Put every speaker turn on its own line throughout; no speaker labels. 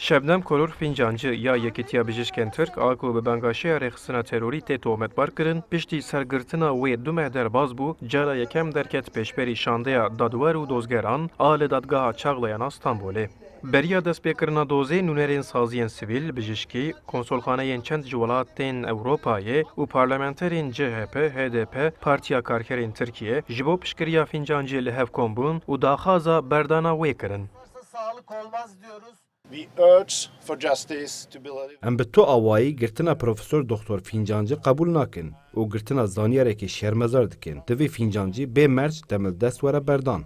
شبنم کلور فینجانجی یا یکیتیا بجشکن ترک آکو به بنگاشی رخصنا تروری تی تومت بار کرن پشتی سرگرتنا وی دو مهدر باز بو جالا یکم درکت پیشبری شانده دادوار و دوزگران آل دادگاه چاغلیان استانبوله. بریا دست بکرنا دوزه نونرین سازین سیویل بجشکی کنسولخانه چند جولاتین اوروپای و پارلمانترین CHP HDP پارتیا کارکرین ترکیه جبو پشکریا فینجانجی لهف کومبون و داخازا بردانا وی کرن.
Sağlık olmaz diyoruz.
ام به تو آوایی گرتنا پروفسور دکتر فینجانجی قبول نکن و گرتنا زانیاره که شرمزار دکن دوی فینجانجی به مرج دمل دست وره بردان.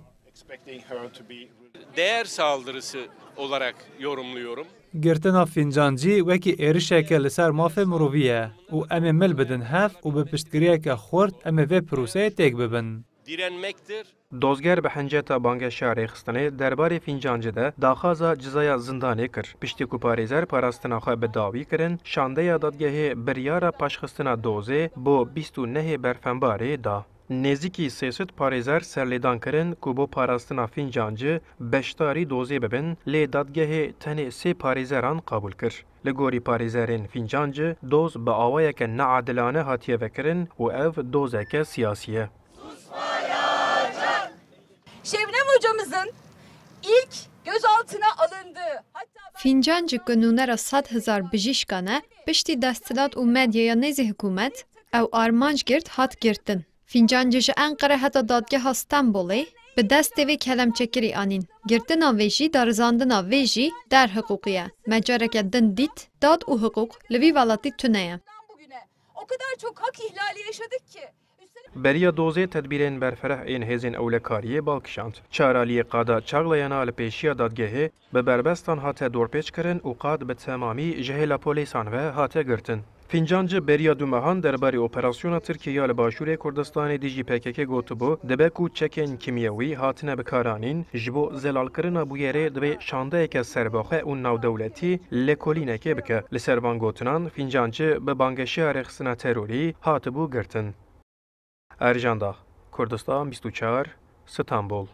Değer saldırısı olarak yorumluyorum.
گرتنا فینجانجی وکی ایرشک لسر ماف مرویه و ام مل بدن هف و به پشتگیریه که خورد ام و پروسه تک ببن.
Direnmektir.
دوزگر به حنجتا بانگشا رخصتنه درباره فینجانجی ده داخازا جزایا زندانی کر. پشتی کو پاریزر پاراستنا خواه به داوی کرن شانده یا دادگه بریارا پاشخستنا دوزه بو 29 برفنباره دا. نزیکی 300 پاریزر سرلیدان کرن که بو پاراستنا فینجانجی بشتاری دوزه ببن لی دادگه تنه 3 پاریزران قبول کر. لگوری پاریزرین فینجانجی دوز با آوائه که نعادلانه هاتیه وکرن و اف دوزه که سیاسیه.
Şebnem hocamızın ilk gözaltına alındığı
Fincancı kanunera 100,000 bijişkane pişti destilat u medyaya nezi hükümet ev armanc girt hat girtin. Fincancı ji Ankara heta dadgeha İstanbulê bi destê vê kelemçekirî anîn. Girtina vê jî darizandina vê jî der hukûkiye. Mecareke din dît, dad û hukuk li vî welatî tune ye.
bugüne o kadar çok hak ihlali yaşadık ki.
بریا دوزه تدبیرین برفره این هزین اولکاریه بالکشاند. چارالی قادا چاغلیانا لپیشیا دادگهه به بربستان هاته دورپیچ کرن و قاد به تمامی جهلا پولیسان و هاته گرتن. فینجانجی بریا دومهان درباره اپراسیون ترکیه لباشور کردستان دیجی PKK گوتبو دبکو چکن کیمیوی هاتنه بکارانین جبو زلال کرنا بویره دبی شانده که سرباخه و نو دولتی لکولینه که بکه لسروان گوتنان فینجانجی به بانگشی رخصنا تروری هاتبو گرتن. ارجاندا کردستان 24 استانبول